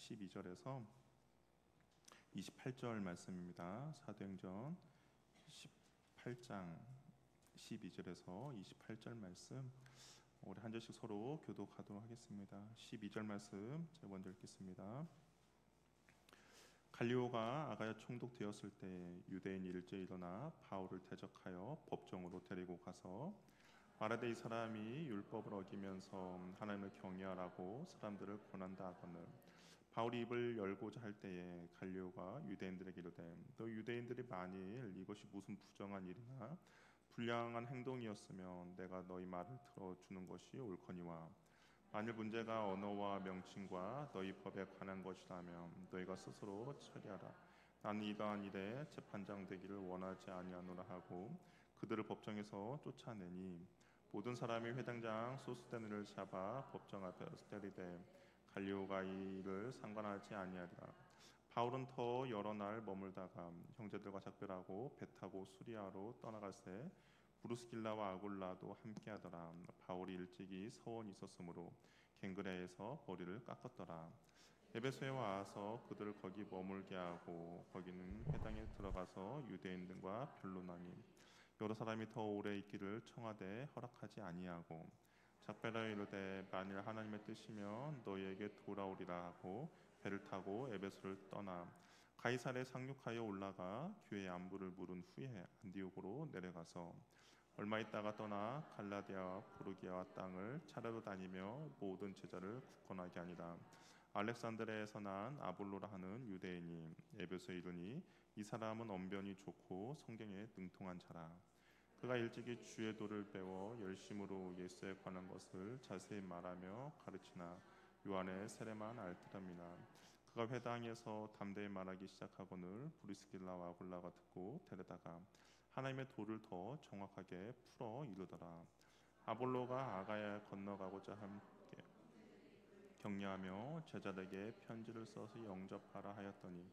12절에서 28절 말씀입니다. 사도행전 18장 12절에서 28절 말씀, 우리 한 절씩 서로 교독하도록 하겠습니다. 12절 말씀 제가 먼저 읽겠습니다. 갈리오가 아가야 총독되었을 때 유대인이 일제히 일어나 바울을 대적하여 법정으로 데리고 가서 말하되 이 사람이 율법을 어기면서 하나님을 경외하라고 사람들을 권한다 하거늘 바울이 입을 열고자 할 때에 갈리오가 유대인들에게 이르되 너 유대인들이 만일 이것이 무슨 부정한 일이나 불량한 행동이었으면 내가 너희 말을 들어주는 것이 옳거니와 만일 문제가 언어와 명칭과 너희 법에 관한 것이라면 너희가 스스로 처리하라. 나는 이러한 일에 재판장 되기를 원하지 아니하노라 하고 그들을 법정에서 쫓아내니 모든 사람이 회당장 소스데네를 잡아 법정 앞에서 때리되 갈리오가 이 일을 상관하지 아니하리라. 바울은 더 여러 날 머물다가 형제들과 작별하고 배 타고 수리아로 떠나갈새 브루스길라와 아굴라도 함께하더라. 바울이 일찍이 서원이 있었으므로 갱그레에서 머리를 깎았더라. 에베소에 와서 그들을 거기 머물게 하고 거기는 회당에 들어가서 유대인들과 변론하니 여러 사람이 더 오래 있기를 청하되 허락하지 아니하고 작별하여 이르되 만일 하나님의 뜻이면 너희에게 돌아오리라 하고 배를 타고 에베소를 떠나 가이사랴에 상륙하여 올라가 교회의 안부를 물은 후에 안디옥으로 내려가서 얼마 있다가 떠나 갈라디아와 부르기아와 땅을 차례로 다니며 모든 제자를 굳건하게 하니라. 알렉산드리아에서 난 아볼로라 하는 유대인이 에베소에 이르니 이 사람은 언변이 좋고 성경에 능통한 자라. 그가 일찍이 주의 도를 배워 열심으로 예수에 관한 것을 자세히 말하며 가르치나 요한의 세례만 알더랍니다. 그가 회당에서 담대히 말하기 시작하거늘 브리스길라와 아굴라가 듣고 데려다가 하나님의 도를 더 정확하게 풀어 이르더라. 아볼로가 아가야에 건너가고자 함께 격려하며 제자들에게 편지를 써서 영접하라 하였더니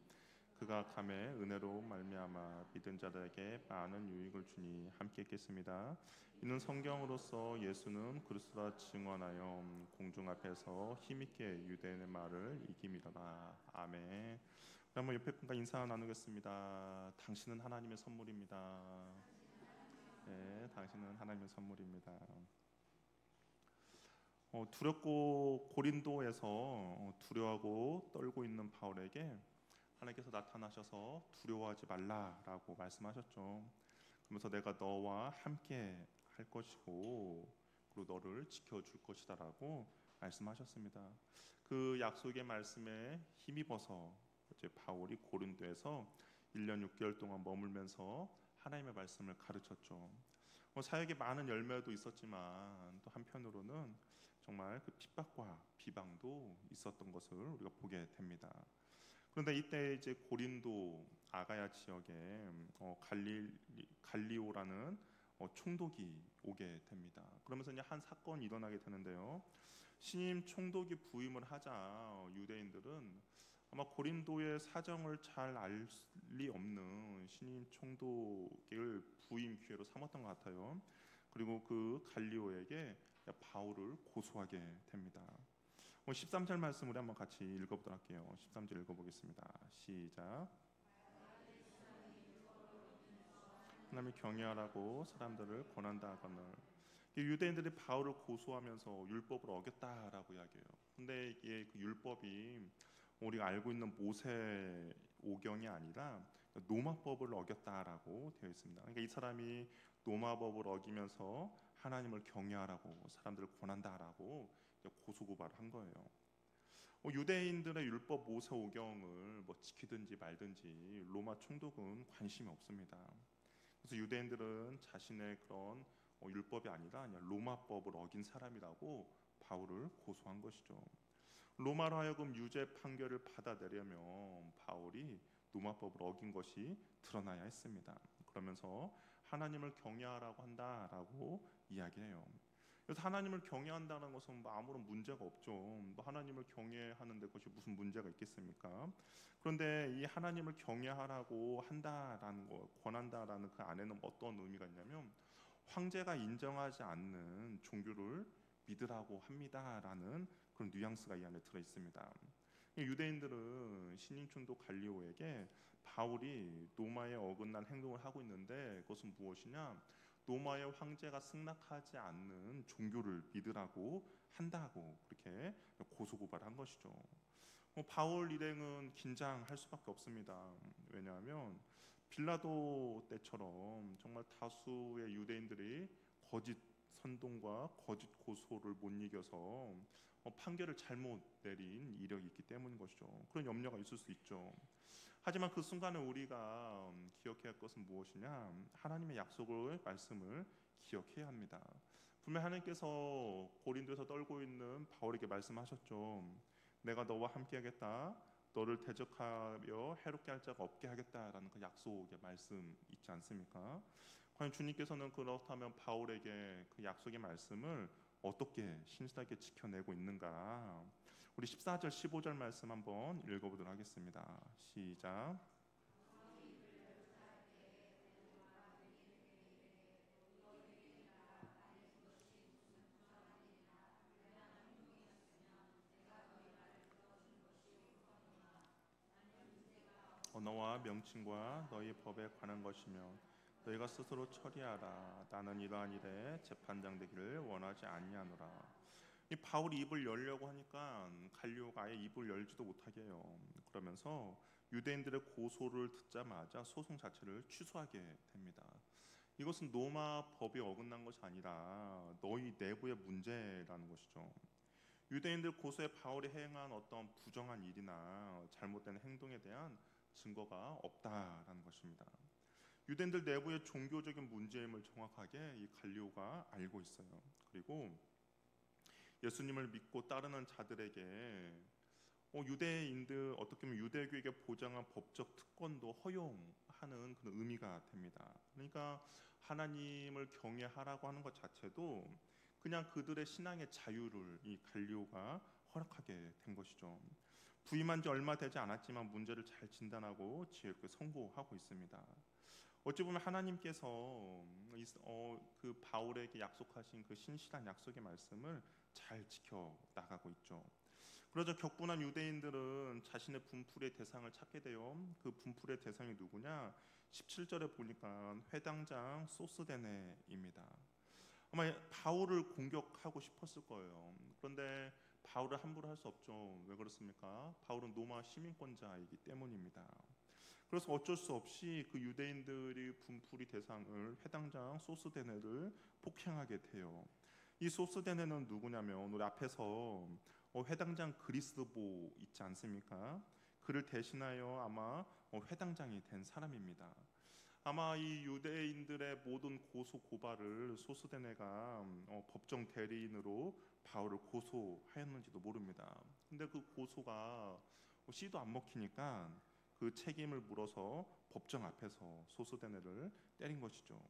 그가 감에 은혜로 말미암아 믿은 자들에게 많은 유익을 주니 함께 읽겠습니다. 이는 성경으로서 예수는 그리스도라 증언하여 공중 앞에서 힘있게 유대인의 말을 이김이더라. 아멘. 그러면 옆에 분과 인사 나누겠습니다. 당신은 하나님의 선물입니다. 네, 당신은 하나님의 선물입니다. 두렵고 고린도에서 두려워하고 떨고 있는 바울에게 하나님께서 나타나셔서 두려워하지 말라라고 말씀하셨죠. 그러면서 내가 너와 함께 할 것이고 그리고 너를 지켜줄 것이다라고 말씀하셨습니다. 그 약속의 말씀에 힘입어서 이제 바울이 고린도에서 1년 6개월 동안 머물면서 하나님의 말씀을 가르쳤죠. 사역에 많은 열매도 있었지만 또 한편으로는 정말 그 핍박과 비방도 있었던 것을 우리가 보게 됩니다. 그런데 이때 이제 고린도 아가야 지역에 갈리오라는 총독이 오게 됩니다. 그러면서 이제 한 사건이 일어나게 되는데요. 신임 총독이 부임을 하자 유대인들은 아마 고린도의 사정을 잘 알 리 없는 신임 총독을 부임 기회로 삼았던 것 같아요. 그리고 그 갈리오에게 바울을 고소하게 됩니다. 13절 말씀 우리 한번 같이 읽어보도록 할게요. 13절 읽어보겠습니다. 시작. 하나님을 경외하라고 사람들을 권한다 하거늘. 유대인들이 바울을 고소하면서 율법을 어겼다라고 이야기해요. 근데 이게 그 율법이 우리가 알고 있는 모세 오경이 아니라 노마법을 어겼다라고 되어 있습니다. 그러니까 이 사람이 노마법을 어기면서 하나님을 경외하라고 사람들을 권한다라고 고소고발을 한 거예요. 유대인들의 율법 모세 오경을 지키든지 말든지 로마 총독은 관심이 없습니다. 그래서 유대인들은 자신의 그런 율법이 아니라 그냥 로마법을 어긴 사람이라고 바울을 고소한 것이죠. 로마로 하여금 유죄 판결을 받아내려면 바울이 로마법을 어긴 것이 드러나야 했습니다. 그러면서 하나님을 경외하라고 한다라고 이야기해요. 그래서 하나님을 경외한다는 것은 아무런 문제가 없죠. 하나님을 경외하는데 그것이 무슨 문제가 있겠습니까? 그런데 이 하나님을 경외하라고 한다라는 것, 권한다라는 그 안에는 어떤 의미가 있냐면 황제가 인정하지 않는 종교를 믿으라고 합니다라는 그런 뉘앙스가 이 안에 들어 있습니다. 유대인들은 신인촌도 갈리오에게 바울이 로마에 어긋난 행동을 하고 있는데 그것은 무엇이냐? 로마의 황제가 승낙하지 않는 종교를 믿으라고 한다고 그렇게 고소고발한 것이죠. 바울 일행은 긴장할 수밖에 없습니다. 왜냐하면 빌라도 때처럼 정말 다수의 유대인들이 거짓 선동과 거짓 고소를 못 이겨서 판결을 잘못 내린 이력이 있기 때문인 것이죠. 그런 염려가 있을 수 있죠. 하지만 그 순간에 우리가 기억해야 할 것은 무엇이냐? 하나님의 약속을 말씀을 기억해야 합니다. 분명 하나님께서 고린도에서 떨고 있는 바울에게 말씀하셨죠. 내가 너와 함께하겠다. 너를 대적하여 해롭게 할 자가 없게 하겠다라는 그 약속의 말씀 있지 않습니까? 과연 주님께서는 그렇다면 바울에게 그 약속의 말씀을 어떻게 신실하게 지켜내고 있는가? 우리 14절 15절 말씀 한번 읽어보도록 하겠습니다. 시작. 언어와 명칭과 너희 법에 관한 것이며 너희가 스스로 처리하라. 나는 이러한 일에 재판장 되기를 원하지 아니하노라. 이 바울이 입을 열려고 하니까 갈리오가 아예 입을 열지도 못하게 해요. 그러면서 유대인들의 고소를 듣자마자 소송 자체를 취소하게 됩니다. 이것은 로마 법에 어긋난 것이 아니라 너희 내부의 문제라는 것이죠. 유대인들 고소에 바울이 행한 어떤 부정한 일이나 잘못된 행동에 대한 증거가 없다라는 것입니다. 유대인들 내부의 종교적인 문제임을 정확하게 이 갈리오가 알고 있어요. 그리고 예수님을 믿고 따르는 자들에게 유대인들 어떻게 보면 유대교에게 보장한 법적 특권도 허용하는 그런 의미가 됩니다. 그러니까 하나님을 경외하라고 하는 것 자체도 그냥 그들의 신앙의 자유를 이 갈리오가 허락하게 된 것이죠. 부임한 지 얼마 되지 않았지만 문제를 잘 진단하고 지혜 있게 선고하고 있습니다. 어찌 보면 하나님께서 그 바울에게 약속하신 그 신실한 약속의 말씀을 잘 지켜 나가고 있죠. 그러자 격분한 유대인들은 자신의 분풀의 대상을 찾게 돼요. 그 분풀의 대상이 누구냐? 17절에 보니까 회당장 소스데네입니다. 아마 바울을 공격하고 싶었을 거예요. 그런데 바울을 함부로 할 수 없죠. 왜 그렇습니까? 바울은 로마 시민권자이기 때문입니다. 그래서 어쩔 수 없이 그 유대인들이 분풀이 대상을 회당장 소스데네를 폭행하게 돼요. 이 소스데네는 누구냐면 우리 앞에서 회당장 그리스도 있지 않습니까? 그를 대신하여 아마 회당장이 된 사람입니다. 아마 이 유대인들의 모든 고소 고발을 소스데네가 법정 대리인으로 바울을 고소하였는지도 모릅니다. 근데 그 고소가 씨도 안 먹히니까 그 책임을 물어서 법정 앞에서 소스데네를 때린 것이죠.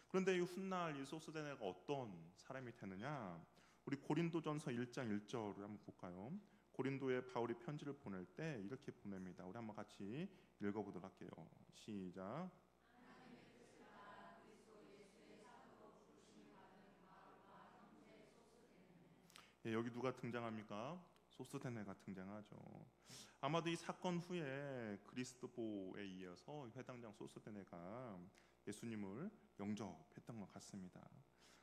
그런데 이 훗날 이 소스데네가 어떤 사람이 되느냐? 우리 고린도전서 1장 1절을 한번 볼까요? 고린도에 바울이 편지를 보낼 때 이렇게 보냅니다. 우리 한번 같이 읽어보도록 할게요. 시작. 예, 여기 누가 등장합니까? 소스데네가 등장하죠. 아마도 이 사건 후에 그리스도보에 이어서 회당장 소스데네가 예수님을 영접했던 것 같습니다.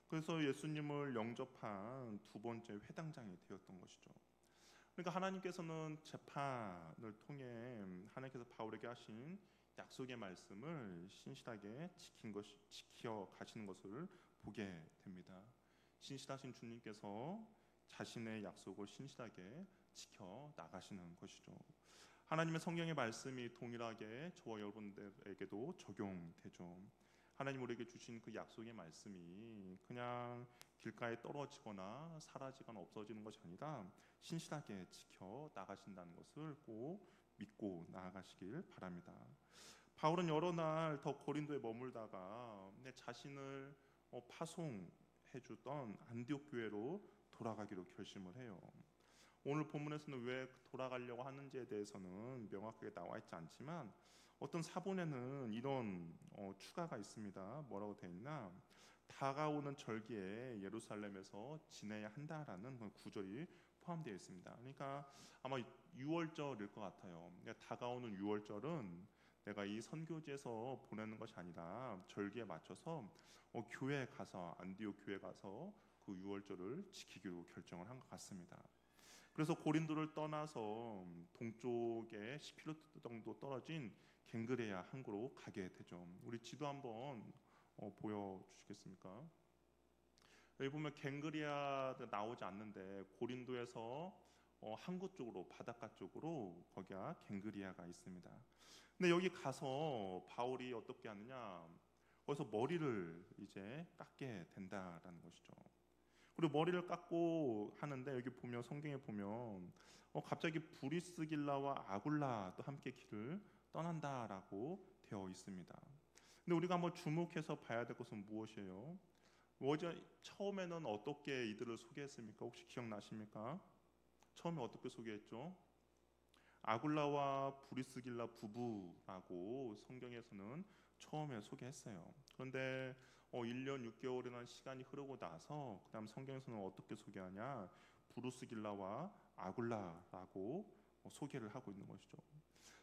그래서 예수님을 영접한 두 번째 회당장이 되었던 것이죠. 그러니까 하나님께서는 재판을 통해 하나님께서 바울에게 하신 약속의 말씀을 신실하게 지켜 가시는 것을 보게 됩니다. 신실하신 주님께서 자신의 약속을 신실하게 지켜 나가시는 것이죠. 하나님의 성경의 말씀이 동일하게 저와 여러분들에게도 적용되죠. 하나님 우리에게 주신 그 약속의 말씀이 그냥 길가에 떨어지거나 사라지거나 없어지는 것이 아니라 신실하게 지켜 나가신다는 것을 꼭 믿고 나아가시길 바랍니다. 바울은 여러 날 더 고린도에 머물다가 내 자신을 파송해 주던 안디옥 교회로 돌아가기로 결심을 해요. 오늘 본문에서는 왜 돌아가려고 하는지에 대해서는 명확하게 나와 있지 않지만 어떤 사본에는 이런 추가가 있습니다. 뭐라고 되어 있나? 다가오는 절기에 예루살렘에서 지내야 한다라는 구절이 포함되어 있습니다. 그러니까 아마 유월절일 것 같아요. 그러니까 다가오는 유월절은 내가 이 선교지에서 보내는 것이 아니라 절기에 맞춰서 교회에 가서 안디옥 교회에 가서 그 유월절을 지키기로 결정을 한 것 같습니다. 그래서 고린도를 떠나서 동쪽에 10km 정도 떨어진 갱그레아 항구로 가게 되죠. 우리 지도 한번 보여주시겠습니까? 여기 보면 갱그리아 나오지 않는데 고린도에서 항구 쪽으로 바닷가 쪽으로 거기가 갱그리아가 있습니다. 근데 여기 가서 바울이 어떻게 하느냐? 거기서 머리를 이제 깎게 된다라는 것이죠. 그리고 머리를 깎고 하는데 여기 보면 성경에 보면 갑자기 브리스길라와 아굴라도 함께 길을 떠난다라고 되어 있습니다. 근데 우리가 한번 주목해서 봐야 될 것은 무엇이에요? 처음에는 어떻게 이들을 소개했습니까? 혹시 기억나십니까? 처음에 어떻게 소개했죠? 아굴라와 브리스길라 부부라고 성경에서는 처음에 소개했어요. 그런데 1년 6개월이라는 시간이 흐르고 나서 그다음 성경에서는 어떻게 소개하냐? 브루스길라와 아굴라라고 소개를 하고 있는 것이죠.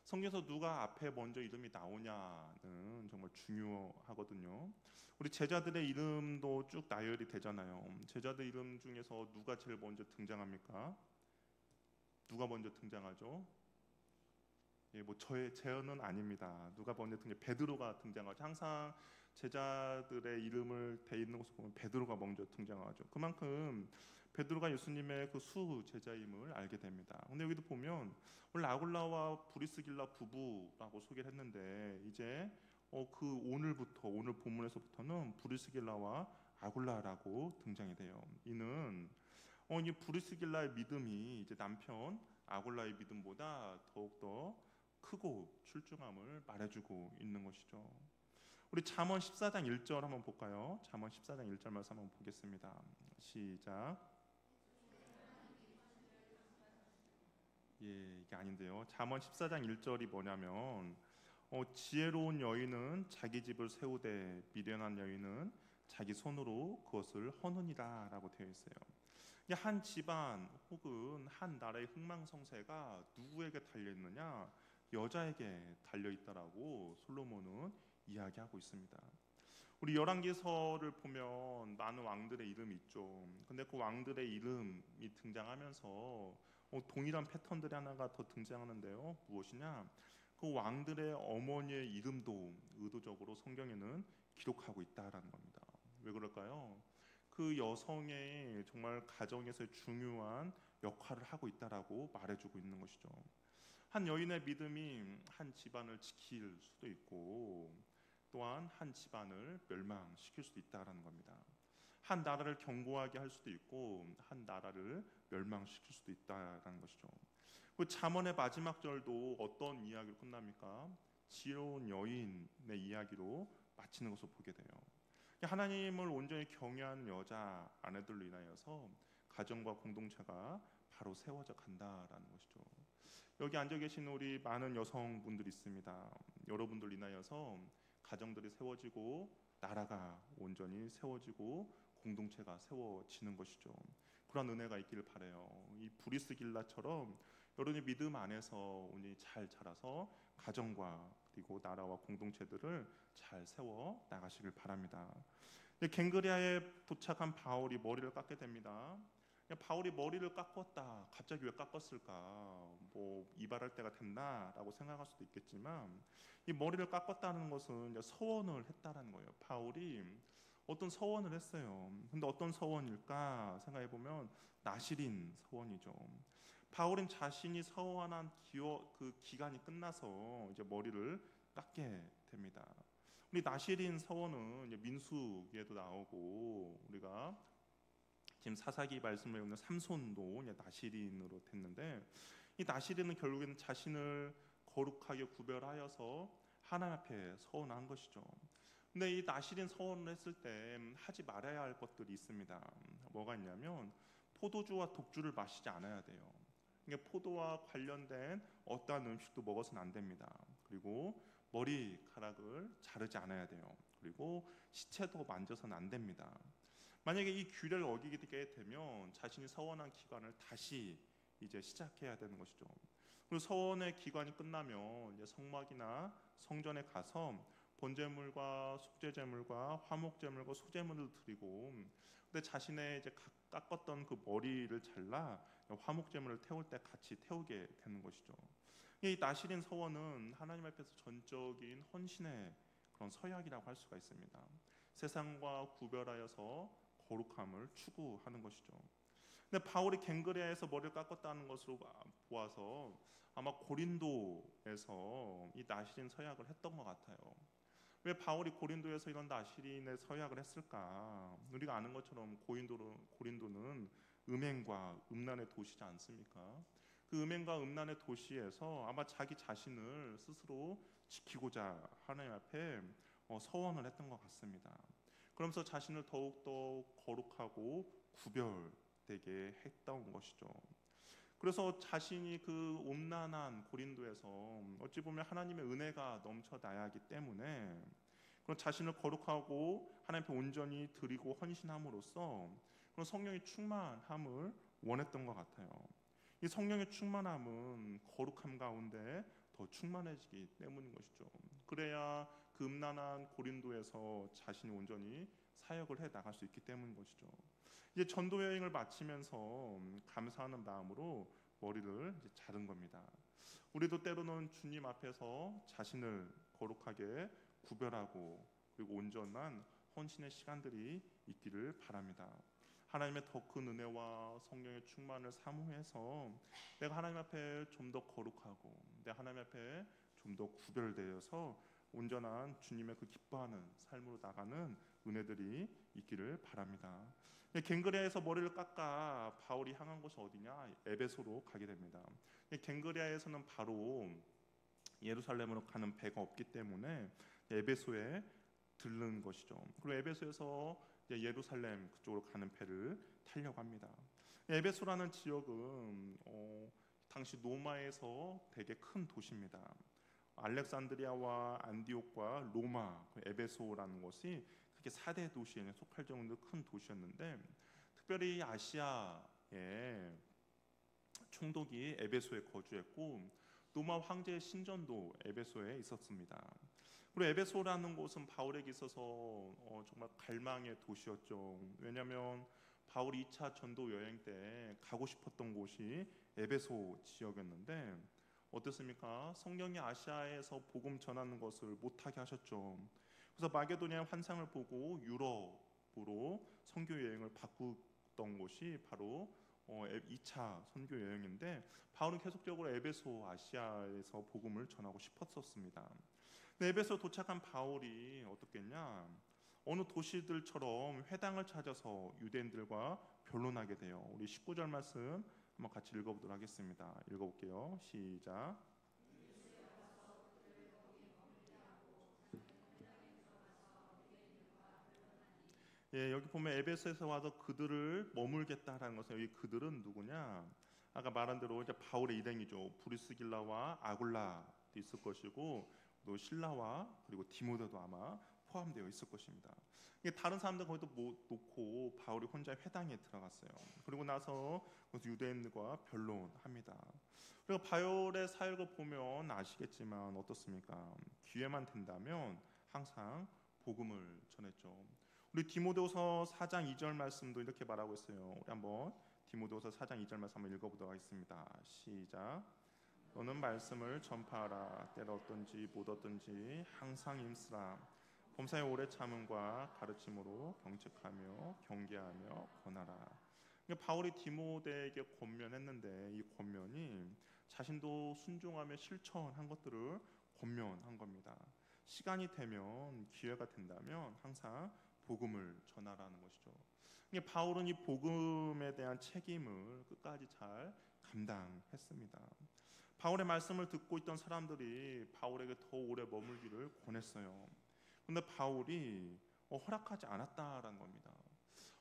성경에서 누가 앞에 먼저 이름이 나오냐는 정말 중요하거든요. 우리 제자들의 이름도 쭉 나열이 되잖아요. 제자들 이름 중에서 누가 제일 먼저 등장합니까? 누가 먼저 등장하죠? 예, 뭐 저의 제언은 아닙니다. 누가 먼저 베드로가 등장하죠. 항상 제자들의 이름을 대 있는 것을 보면 베드로가 먼저 등장하죠. 그만큼 베드로가 예수님의 그 수 제자임을 알게 됩니다. 근데 여기도 보면 원래 아굴라와 브리스길라 부부라고 소개를 했는데 이제 그 오늘 본문에서부터는 브리스길라와 아굴라라고 등장이 돼요. 이는 이 브리스길라의 믿음이 이제 남편 아굴라의 믿음보다 더욱더 크고 출중함을 말해주고 있는 것이죠. 우리 잠언 14장 1절 한번 볼까요? 잠언 14장 1절 말씀 한번 보겠습니다. 시작. 예, 이게 아닌데요. 잠언 14장 1절이 뭐냐면 지혜로운 여인은 자기 집을 세우되 미련한 여인은 자기 손으로 그것을 허느니라라고 되어 있어요. 한 집안 혹은 한 나라의 흥망성쇠가 누구에게 달려 있느냐? 여자에게 달려 있다라고 솔로몬은 이야기하고 있습니다. 우리 열왕기서를 보면 많은 왕들의 이름이 있죠. 근데 그 왕들의 이름이 등장하면서 동일한 패턴들이 하나가 더 등장하는데요. 무엇이냐? 그 왕들의 어머니의 이름도 의도적으로 성경에는 기록하고 있다라는 겁니다. 왜 그럴까요? 그 여성의 정말 가정에서 중요한 역할을 하고 있다라고 말해주고 있는 것이죠. 한 여인의 믿음이 한 집안을 지킬 수도 있고 또한 한 집안을 멸망시킬 수도 있다라는 겁니다. 한 나라를 견고하게 할 수도 있고 한 나라를 멸망시킬 수도 있다라는 것이죠. 그 잠언의 마지막 절도 어떤 이야기로 끝납니까? 지혜로운 여인의 이야기로 마치는 것을 보게 돼요. 하나님을 온전히 경외하는 여자 아내들로 인하여서 가정과 공동체가 바로 세워져 간다라는 것이죠. 여기 앉아 계신 우리 많은 여성분들이 있습니다. 여러분들 인하여서 가정들이 세워지고 나라가 온전히 세워지고 공동체가 세워지는 것이죠. 그런 은혜가 있기를 바라요. 이 브리스길라처럼 여러분의 믿음 안에서 온전히 잘 자라서 가정과 그리고 나라와 공동체들을 잘 세워 나가시길 바랍니다. 갱그리아에 도착한 바울이 머리를 깎게 됩니다. 바울이 머리를 깎았다. 갑자기 왜 깎았을까? 뭐 이발할 때가 됐나라고 생각할 수도 있겠지만 이 머리를 깎았다는 것은 이제 서원을 했다라는 거예요. 바울이 어떤 서원을 했어요. 근데 어떤 서원일까 생각해 보면 나실인 서원이죠. 바울은 자신이 서원한 그 기간이 끝나서 이제 머리를 깎게 됩니다. 우리 나실인 서원은 민수기에도 나오고 우리가 지금 사사기 말씀을 읽는 삼손도 나실인으로 됐는데 이 나실인은 결국에는 자신을 거룩하게 구별하여서 하나님 앞에 서원한 것이죠. 근데 이 나실인 서원을 했을 때 하지 말아야 할 것들이 있습니다. 뭐가 있냐면 포도주와 독주를 마시지 않아야 돼요. 포도와 관련된 어떠한 음식도 먹어서는 안 됩니다. 그리고 머리카락을 자르지 않아야 돼요. 그리고 시체도 만져서는 안 됩니다. 만약에 이 규례를 어기게 되면 자신이 서원한 기간을 다시 이제 시작해야 되는 것이죠. 그리고 서원의 기간이 끝나면 이제 성막이나 성전에 가서 번제물과 속죄제물과 화목제물과 소제물을 드리고, 근데 자신의 이제 깎았던 그 머리를 잘라 화목제물을 태울 때 같이 태우게 되는 것이죠. 이 나실인 서원은 하나님 앞에서 전적인 헌신의 그런 서약이라고 할 수가 있습니다. 세상과 구별하여서 거룩함을 추구하는 것이죠. 근데 바울이 갱그레아에서 머리를 깎았다는 것으로 보아서 아마 고린도에서 이 나실인 서약을 했던 것 같아요. 왜 바울이 고린도에서 이런 나실인의 서약을 했을까? 우리가 아는 것처럼 고린도는 음행과 음란의 도시지 않습니까? 그 음행과 음란의 도시에서 아마 자기 자신을 스스로 지키고자 하나님 앞에 서원을 했던 것 같습니다. 그러면서 자신을 더욱더 거룩하고 구별되게 했던 것이죠. 그래서 자신이 그 음란한 고린도에서 어찌 보면 하나님의 은혜가 넘쳐나야 하기 때문에 그런 자신을 거룩하고 하나님 앞에 온전히 드리고 헌신함으로써 그런 성령의 충만함을 원했던 것 같아요. 이 성령의 충만함은 거룩함 가운데 더 충만해지기 때문인 것이죠. 그래야 그 음란한 고린도에서 자신이 온전히 사역을 해 나갈 수 있기 때문인 것이죠. 이제 전도 여행을 마치면서 감사하는 마음으로 머리를 이제 자른 겁니다. 우리도 때로는 주님 앞에서 자신을 거룩하게 구별하고 그리고 온전한 헌신의 시간들이 있기를 바랍니다. 하나님의 더 큰 은혜와 성령의 충만을 사모해서 내가 하나님 앞에 좀 더 거룩하고 내가 하나님 앞에 좀 더 구별되어서 온전한 주님의 그 기뻐하는 삶으로 나가는 은혜들이 있기를 바랍니다. 갱그레아에서 머리를 깎아 바울이 향한 곳이 어디냐? 에베소로 가게 됩니다. 갱그레아에서는 바로 예루살렘으로 가는 배가 없기 때문에 에베소에 들른 것이죠. 그리고 에베소에서 예루살렘 그쪽으로 가는 배를 타려고 합니다. 에베소라는 지역은 당시 로마에서 되게 큰 도시입니다. 알렉산드리아와 안디옥과 로마, 에베소라는 것이 그게 4대 도시에 속할 정도로 큰 도시였는데 특별히 아시아의 총독이 에베소에 거주했고 로마 황제의 신전도 에베소에 있었습니다. 그리고 에베소라는 곳은 바울에게 있어서 정말 갈망의 도시였죠. 왜냐하면 바울이 2차 전도 여행 때 가고 싶었던 곳이 에베소 지역이었는데 어떻습니까? 성령이 아시아에서 복음 전하는 것을 못하게 하셨죠. 그래서 마게도니아 환상을 보고 유럽으로 선교 여행을 바꾸던 곳이 바로 2차 선교 여행인데 바울은 계속적으로 에베소 아시아에서 복음을 전하고 싶었었습니다. 에베소 도착한 바울이 어떻겠냐? 어느 도시들처럼 회당을 찾아서 유대인들과 변론하게 돼요. 우리 19절 말씀 한번 같이 읽어보도록 하겠습니다. 읽어볼게요. 시작. 예, 여기 보면 에베소에서 와서 그들을 머물겠다라는 것은 여기 그들은 누구냐? 아까 말한 대로 이제 바울의 일행이죠. 브리스길라와 아굴라도 있을 것이고 또 실라와 그리고 디모데도 아마 포함되어 있을 것입니다. 이게 다른 사람들 거기도 못 놓고 바울이 혼자 회당에 들어갔어요. 그리고 나서 유대인들과 변론합니다. 그리고 바울의 사역을 보면 아시겠지만 어떻습니까? 기회만 된다면 항상 복음을 전했죠. 우리 디모데후서 4장 2절 말씀도 이렇게 말하고 있어요. 우리 한번 디모데후서 4장 2절 말씀 한번 읽어보도록 하겠습니다. 시작. 너는 말씀을 전파하라. 때로 어떤지 못 어떤지 항상 힘쓰라. 범사의 오래 참음과 가르침으로 경책하며 경계하며 권하라. 바울이 디모데에게 권면했는데 이 권면이 자신도 순종하며 실천한 것들을 권면한 겁니다. 시간이 되면 기회가 된다면 항상 복음을 전하라는 것이죠. 바울은 이 복음에 대한 책임을 끝까지 잘 감당했습니다. 바울의 말씀을 듣고 있던 사람들이 바울에게 더 오래 머물기를 권했어요. 그런데 바울이 허락하지 않았다라는 겁니다.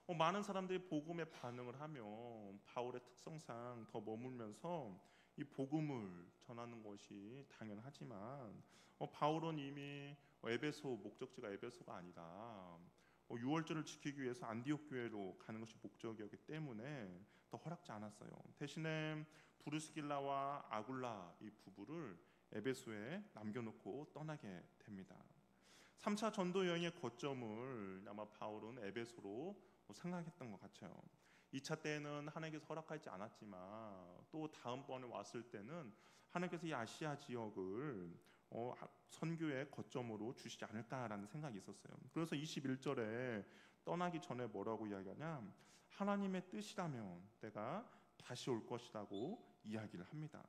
많은 사람들이 복음에 반응을 하면 바울의 특성상 더 머물면서 이 복음을 전하는 것이 당연하지만 바울은 이미 에베소 목적지가 에베소가 아니라 유월절을 지키기 위해서 안디옥 교회로 가는 것이 목적이었기 때문에 더 허락지 않았어요. 대신에 브루스길라와 아굴라 이 부부를 에베소에 남겨놓고 떠나게 됩니다. 3차 전도 여행의 거점을 아마 바울은 에베소로 생각했던 것 같아요. 2차 때는 하나님께서 허락하지 않았지만 또 다음번에 왔을 때는 하나님께서 이 아시아 지역을 선교의 거점으로 주시지 않을까라는 생각이 있었어요. 그래서 21절에 떠나기 전에 뭐라고 이야기하냐, 하나님의 뜻이라면 내가 다시 올 것이라고 이야기를 합니다.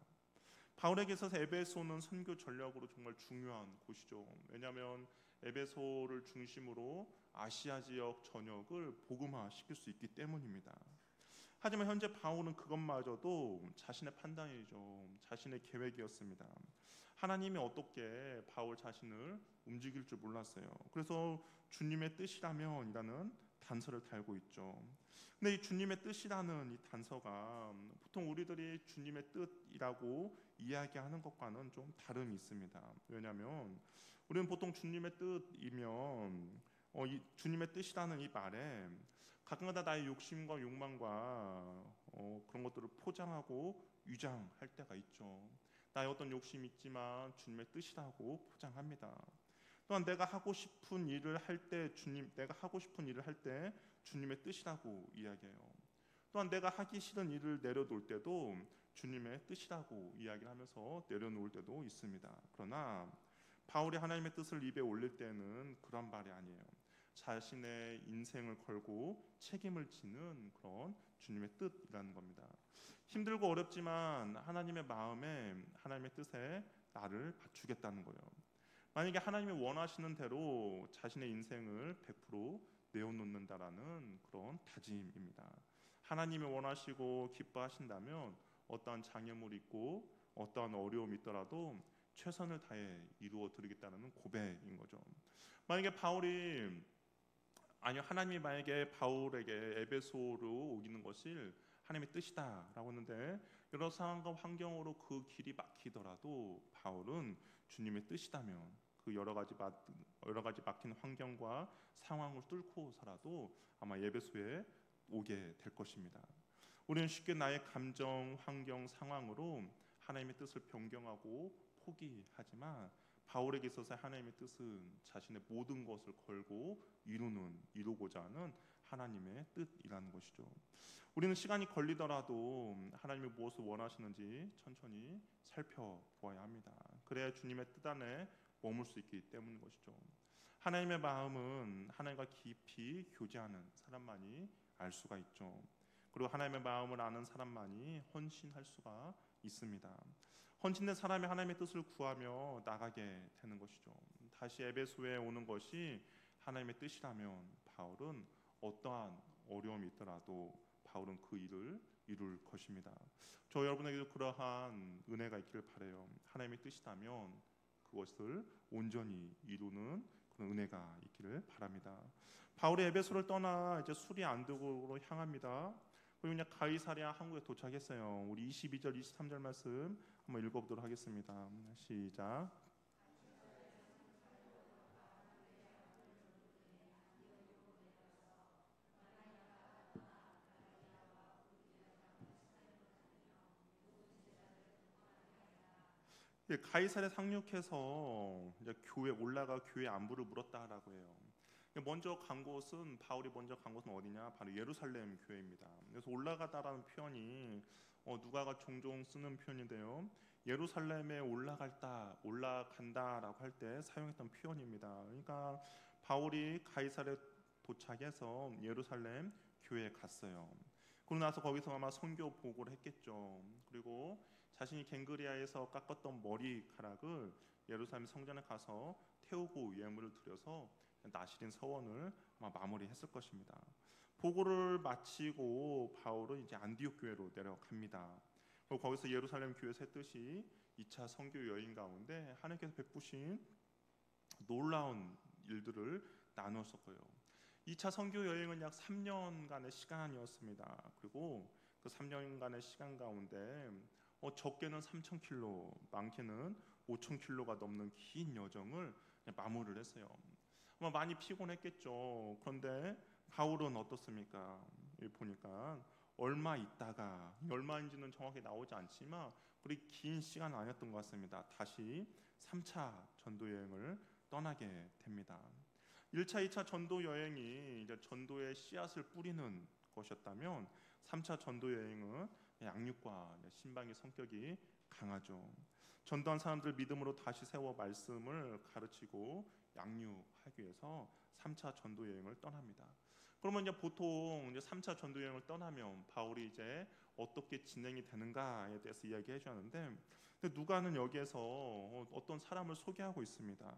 바울에게 있어서 에베소는 선교 전략으로 정말 중요한 곳이죠. 왜냐하면 에베소를 중심으로 아시아 지역 전역을 복음화시킬 수 있기 때문입니다. 하지만 현재 바울은 그것마저도 자신의 판단이죠. 자신의 계획이었습니다. 하나님이 어떻게 바울 자신을 움직일 줄 몰랐어요. 그래서 주님의 뜻이라면이라는 단서를 달고 있죠. 근데 이 주님의 뜻이라는 이 단서가 보통 우리들이 주님의 뜻이라고 이야기하는 것과는 좀 다름이 있습니다. 왜냐하면 우리는 보통 주님의 뜻이면 이 주님의 뜻이라는 이 말에 가끔가다 나의 욕심과 욕망과 그런 것들을 포장하고 위장할 때가 있죠. 나의 어떤 욕심이 있지만 주님의 뜻이라고 포장합니다. 또한 내가 하고 싶은 일을 할 때 내가 하고 싶은 일을 할 때 주님의 뜻이라고 이야기해요. 또한 내가 하기 싫은 일을 내려놓을 때도 주님의 뜻이라고 이야기를 하면서 내려놓을 때도 있습니다. 그러나 바울이 하나님의 뜻을 입에 올릴 때는 그런 말이 아니에요. 자신의 인생을 걸고 책임을 지는 그런 주님의 뜻이라는 겁니다. 힘들고 어렵지만 하나님의 마음에, 하나님의 뜻에 나를 맞추겠다는 거예요. 만약에 하나님이 원하시는 대로 자신의 인생을 100% 내어놓는다라는 그런 다짐입니다. 하나님이 원하시고 기뻐하신다면 어떠한 장애물이 있고 어떠한 어려움이 있더라도 최선을 다해 이루어 드리겠다는 고백인 거죠. 만약에 하나님이 만약에 바울에게 에베소로 오기는 것을 하나님의 뜻이다라고 하는데 여러 상황과 환경으로 그 길이 막히더라도 바울은 주님의 뜻이다면 그 여러 가지 막힌 환경과 상황을 뚫고서라도 아마 에베소에 오게 될 것입니다. 우리는 쉽게 나의 감정, 환경, 상황으로 하나님의 뜻을 변경하고 포기하지만 바울에게 있어서 하나님의 뜻은 자신의 모든 것을 걸고 이루고자 하는 하나님의 뜻이라는 것이죠. 우리는 시간이 걸리더라도 하나님이 무엇을 원하시는지 천천히 살펴보아야 합니다. 그래야 주님의 뜻 안에 머물 수 있기 때문인 것이죠. 하나님의 마음은 하나님과 깊이 교제하는 사람만이 알 수가 있죠. 그리고 하나님의 마음을 아는 사람만이 헌신할 수가 있습니다. 헌신된 사람이 하나님의 뜻을 구하며 나가게 되는 것이죠. 다시 에베소에 오는 것이 하나님의 뜻이라면 바울은 어떠한 어려움이 있더라도 바울은 그 일을 이룰 것입니다. 저 여러분에게도 그러한 은혜가 있기를 바라요. 하나님의 뜻이라면 그것을 온전히 이루는 그런 은혜가 있기를 바랍니다. 바울이 에베소를 떠나 이제 수리 안디옥으로 향합니다. 그리고 그냥 가이사랴 항구에 도착했어요. 우리 22절, 23절 말씀 한번 읽어보도록 하겠습니다. 시작. 가이사랴 상륙해서 이제 교회 안부를 물었다라고 해요. 바울이 먼저 간 곳은 어디냐? 바로 예루살렘 교회입니다. 그래서 올라가다라는 표현이 누가가 종종 쓰는 표현인데요. 예루살렘에 올라간다라고 할 때 사용했던 표현입니다. 그러니까 바울이 가이사랴 도착해서 예루살렘 교회에 갔어요. 그러고 나서 거기서 아마 선교 보고를 했겠죠. 그리고 자신이 갱그리아에서 깎았던 머리카락을 예루살렘 성전에 가서 태우고 예물을 드려서 나시린 서원을 마무리했을 것입니다. 보고를 마치고 바울은 이제 안디옥 교회로 내려갑니다. 그리고 거기서 예루살렘 교회 새 뜻이 2차 선교 여행 가운데 하나님께서 베푸신 놀라운 일들을 나누었었고요. 2차 선교 여행은 약 3년간의 시간이었습니다. 그리고 그 3년간의 시간 가운데 적게는 3,000km, 많게는 5,000km가 넘는 긴 여정을 마무리를 했어요. 많이 피곤했겠죠. 그런데 바울은 어떻습니까? 보니까 얼마 있다가, 얼마인지는 정확히 나오지 않지만 그리 긴 시간 아니었던 것 같습니다. 다시 3차 전도 여행을 떠나게 됩니다. 1차, 2차 전도 여행이 이제 전도의 씨앗을 뿌리는 것이었다면 3차 전도 여행은 양육과 신방의 성격이 강하죠. 전도한 사람들 믿음으로 다시 세워 말씀을 가르치고 양육하기 위해서 3차 전도 여행을 떠납니다. 그러면 이제 보통 이제 3차 전도 여행을 떠나면 바울이 이제 어떻게 진행이 되는가에 대해서 이야기해 주었는데, 근데 누가는 여기에서 어떤 사람을 소개하고 있습니다.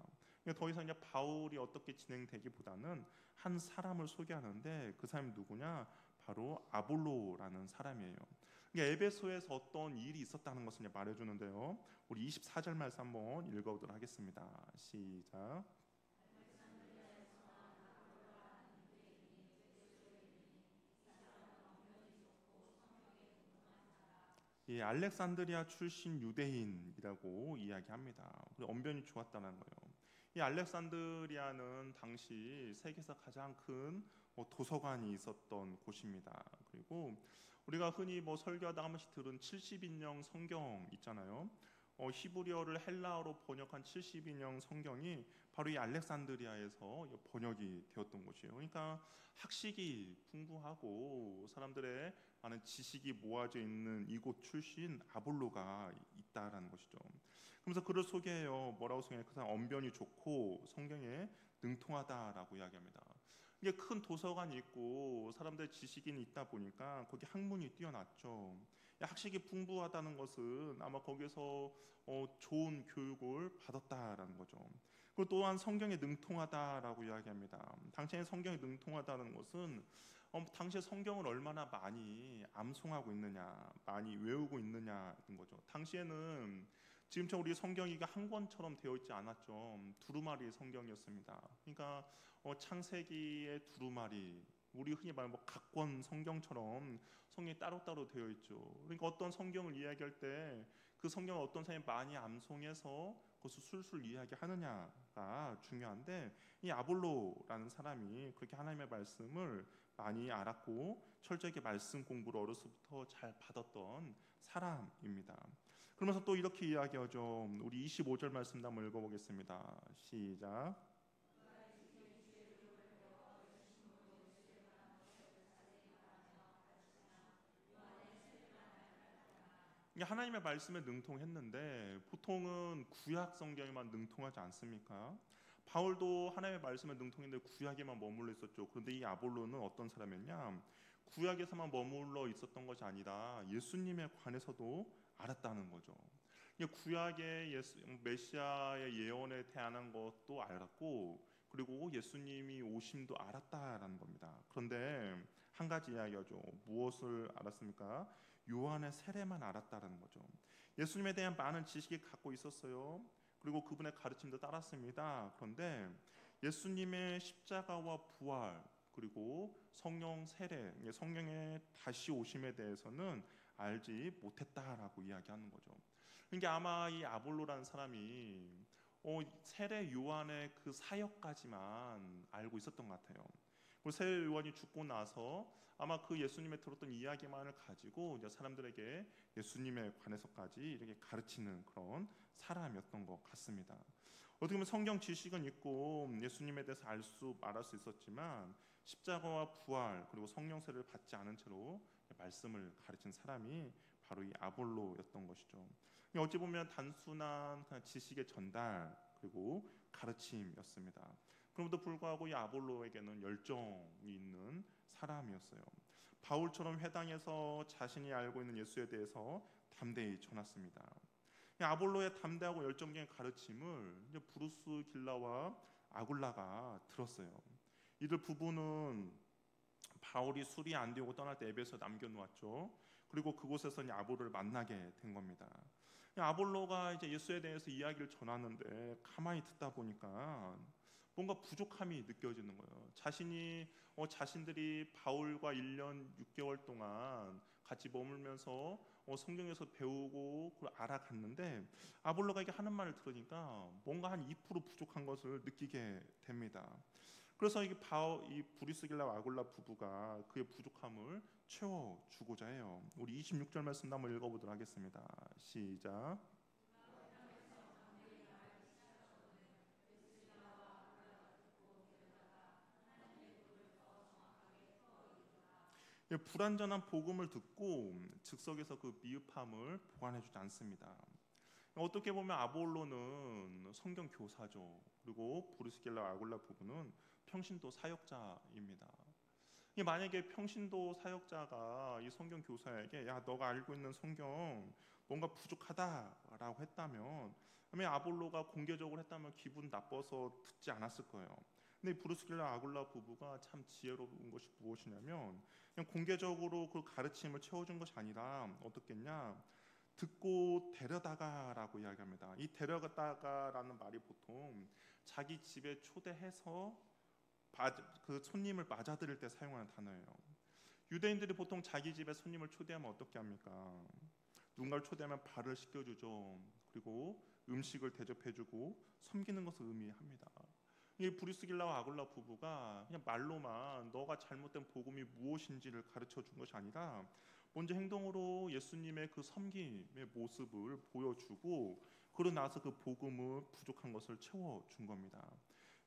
더 이상 이제 바울이 어떻게 진행되기보다는 한 사람을 소개하는데, 그 사람이 누구냐? 바로 아볼로라는 사람이에요. 에베소에서 어떤 일이 있었다는 것을 말해주는데요. 우리 24절 말씀 한번 읽어보도록 하겠습니다. 시작. 이 알렉산드리아 출신 유대인이라고 이야기합니다. 언변이 좋았다는 거예요. 이 알렉산드리아는 당시 세계에서 가장 큰 도서관이 있었던 곳입니다. 그리고 우리가 흔히 설교하다 한 번씩 들은 70인형 성경 있잖아요. 히브리어를 헬라어로 번역한 70인형 성경이 바로 이 알렉산드리아에서 번역이 되었던 곳이에요. 그러니까 학식이 풍부하고 사람들의 많은 지식이 모아져 있는 이곳 출신 아볼로가 있다라는 것이죠. 그러면서 그를 소개해요. 뭐라고 소개해요? 그 사람 언변이 좋고 성경에 능통하다라고 이야기합니다. 이게 큰 도서관이 있고 사람들의 지식이 있다 보니까 거기 학문이 뛰어났죠. 학식이 풍부하다는 것은 아마 거기서 좋은 교육을 받았다라는 거죠. 그리고 또한 성경에 능통하다라고 이야기합니다. 당시에 성경에 능통하다는 것은 당시에 성경을 얼마나 많이 암송하고 있느냐, 많이 외우고 있느냐인 거죠. 당시에는 지금처럼 우리 성경이 한 권처럼 되어 있지 않았죠. 두루마리 성경이었습니다. 그러니까 창세기의 두루마리, 우리 흔히 말하는 각권 성경처럼 성경이 따로따로 되어 있죠. 그러니까 어떤 성경을 이야기할 때 그 성경을 어떤 사람이 많이 암송해서 그것을 술술 이야기하느냐가 중요한데, 이 아볼로라는 사람이 그렇게 하나님의 말씀을 많이 알았고 철저하게 말씀 공부를 어려서부터 잘 받았던 사람입니다. 그러면서 또 이렇게 이야기하죠. 우리 25절 말씀도 한번 읽어보겠습니다. 시작. 하나님의 말씀에 능통했는데 보통은 구약 성경에만 능통하지 않습니까? 바울도 하나님의 말씀에 능통했는데 구약에만 머물러 있었죠. 그런데 이 아볼로는 어떤 사람이었냐? 구약에서만 머물러 있었던 것이 아니라 예수님에 관해서도 알았다는 거죠. 구약의 메시아의 예언에 대한 것도 알았고, 그리고 예수님이 오심도 알았다라는 겁니다. 그런데 한 가지 이야기하죠. 무엇을 알았습니까? 요한의 세례만 알았다라는 거죠. 예수님에 대한 많은 지식이 갖고 있었어요. 그리고 그분의 가르침도 따랐습니다. 그런데 예수님의 십자가와 부활, 그리고 성령 세례, 성령의 다시 오심에 대해서는 알지 못했다라고 이야기하는 거죠. 그러니까 아마 이 아볼로라는 사람이 세례 요한의 그 사역까지만 알고 있었던 것 같아요. 그리고 세례 요한이 죽고 나서 아마 그 예수님의 들었던 이야기만을 가지고 이제 사람들에게 예수님에 관해서까지 이렇게 가르치는 그런 사람이었던 것 같습니다. 어떻게 보면 성경 지식은 있고 예수님에 대해서 말할 수 있었지만 십자가와 부활 그리고 성령 세례를 받지 않은 채로 말씀을 가르친 사람이 바로 이 아볼로였던 것이죠. 어찌 보면 단순한 지식의 전달 그리고 가르침이었습니다. 그럼에도 불구하고 이 아볼로에게는 열정이 있는 사람이었어요. 바울처럼 회당에서 자신이 알고 있는 예수에 대해서 담대히 전했습니다. 아볼로의 담대하고 열정적인 가르침을 이제 브루스 길라와 아굴라가 들었어요. 이들 부부는 바울이 술이 안 되고 떠날 때 에베소에 남겨놓았죠. 그리고 그곳에서 아볼로를 만나게 된 겁니다. 아볼로가 이제 예수에 대해서 이야기를 전하는데 가만히 듣다 보니까 뭔가 부족함이 느껴지는 거예요. 자신들이 바울과 1년 6개월 동안 같이 머물면서 성경에서 배우고 그걸 알아갔는데 아볼로가 이게 하는 말을 들으니까 뭔가 한 2% 부족한 것을 느끼게 됩니다. 그래서 이 브리스길라와 아굴라 부부가 그의 부족함을 채워주고자 해요. 우리 26절 말씀 한번 읽어보도록 하겠습니다. 시작. 불완전한 복음을 듣고 즉석에서 그 미흡함을 보완해주지 않습니다. 어떻게 보면 아볼로는 성경 교사죠. 그리고 브리스길라 아굴라 부부는 평신도 사역자입니다. 만약에 평신도 사역자가 이 성경 교사에게 야 너가 알고 있는 성경 뭔가 부족하다라고 했다면, 아볼로가 공개적으로 했다면 기분 나빠서 듣지 않았을 거예요. 근데 브리스길라 아굴라 부부가 참 지혜로운 것이 무엇이냐면 그냥 공개적으로 그 가르침을 채워준 것이 아니라 어떻겠냐, 듣고 데려다가라고 이야기합니다. 이 데려다가라는 말이 보통 자기 집에 초대해서 그 손님을 맞아들일 때 사용하는 단어예요. 유대인들이 보통 자기 집에 손님을 초대하면 어떻게 합니까? 누군가를 초대하면 발을 씻겨주죠. 그리고 음식을 대접해주고 섬기는 것을 의미합니다. 이 브리스길라와 아굴라 부부가 그냥 말로만 너가 잘못된 복음이 무엇인지를 가르쳐 준 것이 아니라 먼저 행동으로 예수님의 그 섬김의 모습을 보여주고 그러고 나서 그 복음을 부족한 것을 채워준 겁니다.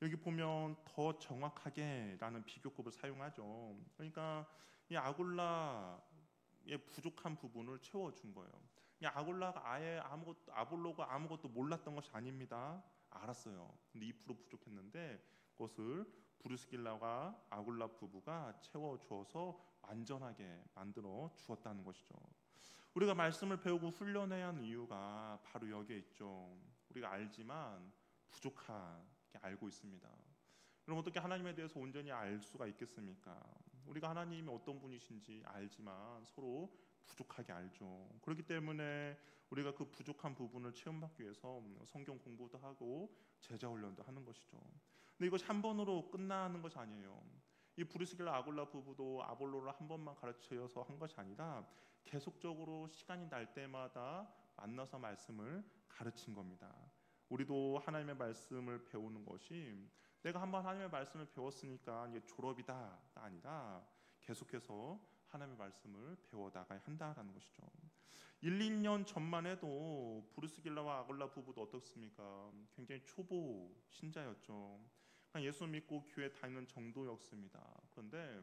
여기 보면 더 정확하게라는 비교급을 사용하죠. 그러니까 이 아굴라의 부족한 부분을 채워준 거예요. 이 아굴라가 아볼로가 아무것도 몰랐던 것이 아닙니다. 알았어요. 근데 2% 부족했는데 그것을 브리스길라와 아굴라 부부가 채워주어서 완전하게 만들어 주었다는 것이죠. 우리가 말씀을 배우고 훈련해야 하는 이유가 바로 여기에 있죠. 우리가 알지만 부족하게 알고 있습니다. 그럼 어떻게 하나님에 대해서 온전히 알 수가 있겠습니까? 우리가 하나님이 어떤 분이신지 알지만 서로 부족하게 알죠. 그렇기 때문에 우리가 그 부족한 부분을 체험받기 위해서 성경 공부도 하고 제자 훈련도 하는 것이죠. 근데 이것이 한 번으로 끝나는 것이 아니에요. 이 브리스길라 아굴라 부부도 아볼로를 한 번만 가르쳐서 한 것이 아니라 계속적으로 시간이 날 때마다 만나서 말씀을 가르친 겁니다. 우리도 하나님의 말씀을 배우는 것이 내가 한번 하나님의 말씀을 배웠으니까 이제 졸업이다가 아니라 계속해서 하나님의 말씀을 배워나가야 한다라는 것이죠. 1, 2년 전만 해도 브리스길라와 아굴라 부부도 어떻습니까? 굉장히 초보 신자였죠. 그냥 예수 믿고 교회 다니는 정도였습니다. 그런데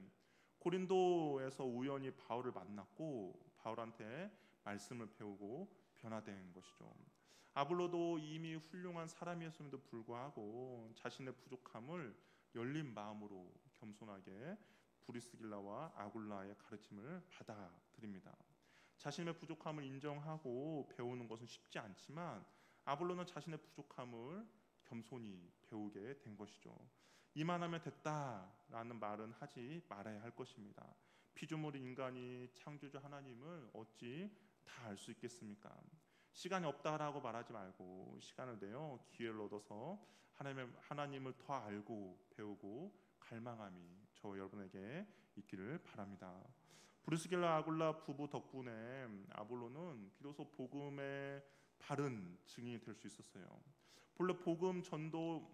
고린도에서 우연히 바울을 만났고 바울한테 말씀을 배우고 변화된 것이죠. 아볼로도 이미 훌륭한 사람이었음에도 불구하고 자신의 부족함을 열린 마음으로 겸손하게 브리스길라와 아굴라의 가르침을 받아들입니다. 자신의 부족함을 인정하고 배우는 것은 쉽지 않지만 아볼로는 자신의 부족함을 겸손히 배우게 된 것이죠. 이만하면 됐다라는 말은 하지 말아야 할 것입니다. 피조물인 인간이 창조주 하나님을 어찌 다 알 수 있겠습니까? 시간이 없다라고 말하지 말고 시간을 내어 기회를 얻어서 하나님을 더 알고 배우고 갈망함이 저 여러분에게 있기를 바랍니다. 브리스길라 아굴라 부부 덕분에 아볼로는 비로소 복음의 바른 증인이 될 수 있었어요. 본래 복음 전도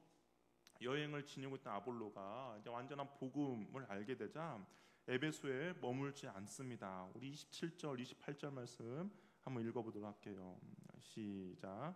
여행을 지니고 있던 아볼로가 이제 완전한 복음을 알게 되자 에베소에 머물지 않습니다. 우리 27절, 28절 말씀 한번 읽어보도록 할게요. 시작.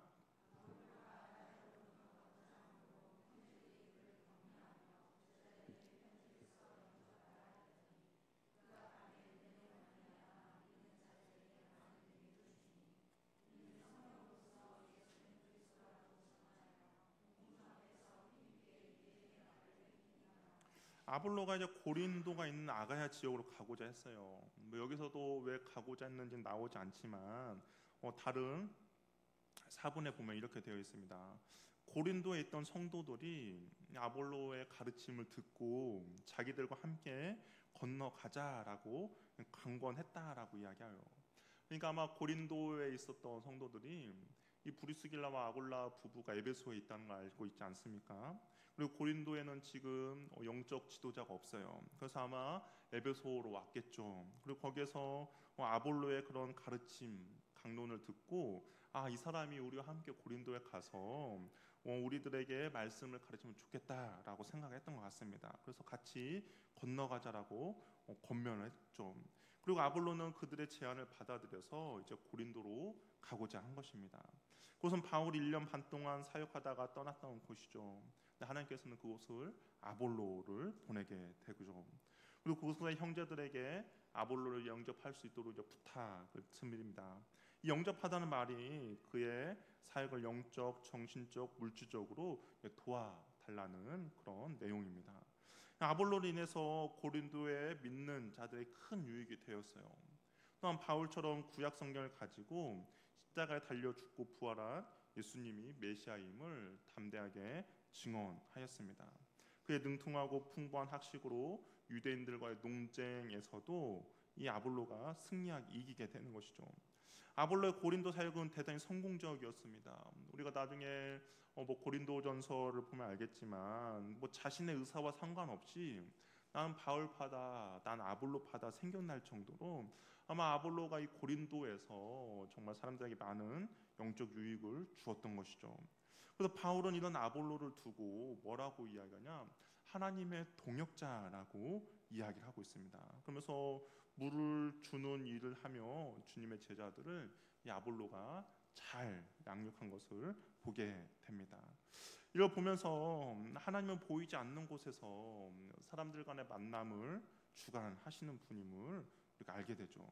아볼로가 이제 고린도가 있는 아가야 지역으로 가고자 했어요. 여기서도 왜 가고자 했는지는 나오지 않지만 다른 사본에 보면 이렇게 되어 있습니다. 고린도에 있던 성도들이 아볼로의 가르침을 듣고 자기들과 함께 건너가자라고 강권했다라고 이야기해요. 그러니까 아마 고린도에 있었던 성도들이 이 브리스길라와 아굴라 부부가 에베소에 있다는 걸 알고 있지 않습니까? 그리고 고린도에는 지금 영적 지도자가 없어요. 그래서 아마 에베소로 왔겠죠. 그리고 거기에서 아볼로의 그런 가르침, 강론을 듣고 이 사람이 우리와 함께 고린도에 가서 우리들에게 말씀을 가르치면 좋겠다라고 생각했던 것 같습니다. 그래서 같이 건너가자라고 권면을 했죠. 그리고 아볼로는 그들의 제안을 받아들여서 이제 고린도로 가고자 한 것입니다. 그것은 바울이 1년 반 동안 사역하다가 떠났던 곳이죠. 근데 하나님께서는 그곳을 아볼로를 보내게 되죠. 그리고 그곳의 형제들에게 아볼로를 영접할 수 있도록 이제 부탁을 드립니다. 이 영접하다는 말이 그의 사역을 영적, 정신적, 물질적으로 도와달라는 그런 내용입니다. 아볼로로 인해서 고린도에 믿는 자들의 큰 유익이 되었어요. 또한 바울처럼 구약 성경을 가지고 십자가에 달려 죽고 부활한 예수님이 메시아임을 담대하게 증언하였습니다. 그의 능통하고 풍부한 학식으로 유대인들과의 논쟁에서도 이 아볼로가 승리하게 이기게 되는 것이죠. 아볼로의 고린도 사역은 대단히 성공적이었습니다. 우리가 나중에 고린도전서를 보면 알겠지만 자신의 의사와 상관없이 나는 바울파다, 난 아볼로파다 생겨날 정도로 아마 아볼로가 이 고린도에서 정말 사람들에게 많은 영적 유익을 주었던 것이죠. 그래서 바울은 이런 아볼로를 두고 뭐라고 이야기하냐? 하나님의 동역자라고 이야기를 하고 있습니다. 그러면서 물을 주는 일을 하며 주님의 제자들을 이 아볼로가 잘 양육한 것을 보게 됩니다. 이걸 보면서 하나님은 보이지 않는 곳에서 사람들 간의 만남을 주관하시는 분임을 우리가 알게 되죠.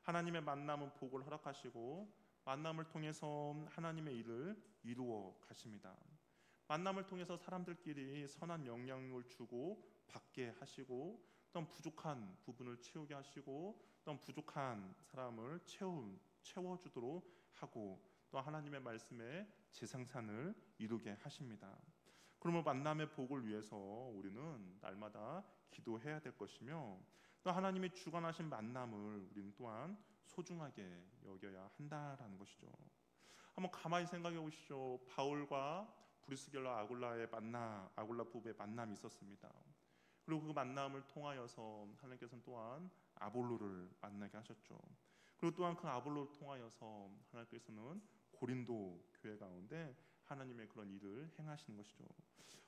하나님의 만남은 복을 허락하시고 만남을 통해서 하나님의 일을 이루어 가십니다. 만남을 통해서 사람들끼리 선한 영향을 주고 받게 하시고 또 부족한 부분을 채우게 하시고 또 부족한 사람을 채워주도록 하고 또 하나님의 말씀에 재생산을 이루게 하십니다. 그러면 만남의 복을 위해서 우리는 날마다 기도해야 될 것이며 또 하나님이 주관하신 만남을 우리는 또한 소중하게 여겨야 한다라는 것이죠. 한번 가만히 생각해 보시죠. 바울과 브리스길라 아굴라 부부의 만남이 있었습니다. 그리고 그 만남을 통하여서 하나님께서는 또한 아볼로를 만나게 하셨죠. 그리고 또한 그 아볼로를 통하여서 하나님께서는 고린도 교회 가운데 하나님의 그런 일을 행하시는 것이죠.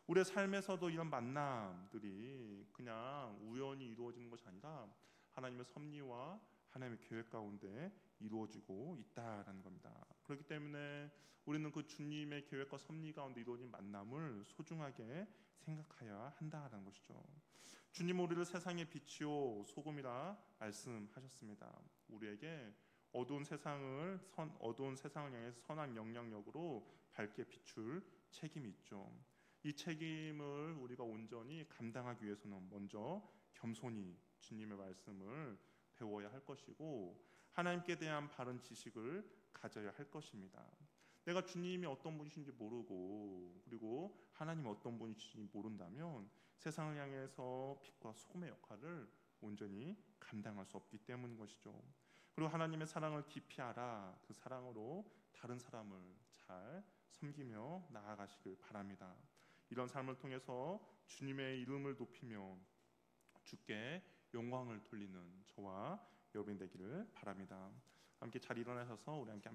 우리의 삶에서도 이런 만남들이 그냥 우연히 이루어지는 것이 아니라 하나님의 섭리와 하나님의 계획 가운데 이루어지고 있다라는 겁니다. 그렇기 때문에 우리는 그 주님의 계획과 섭리 가운데 이루어진 만남을 소중하게 생각해야 한다라는 것이죠. 주님 우리를 세상의 빛이요 소금이라 말씀하셨습니다. 우리에게 어두운 세상을 향해서 선한 영향력으로 밝게 비출 책임이 있죠. 이 책임을 우리가 온전히 감당하기 위해서는 먼저 겸손히 주님의 말씀을 배워야 할 것이고 하나님께 대한 바른 지식을 가져야 할 것입니다. 내가 주님이 어떤 분이신지 모르고 그리고 하나님이 어떤 분이신지 모른다면 세상을 향해서 빛과 소금의 역할을 온전히 감당할 수 없기 때문인 것이죠. 그리고 하나님의 사랑을 깊이 알아 그 사랑으로 다른 사람을 잘 섬기며 나아가시길 바랍니다. 이런 삶을 통해서 주님의 이름을 높이며 주께 영광을 돌리는 저와 여러분이 되기를 바랍니다. 함께 잘 일어나셔서 우리 함께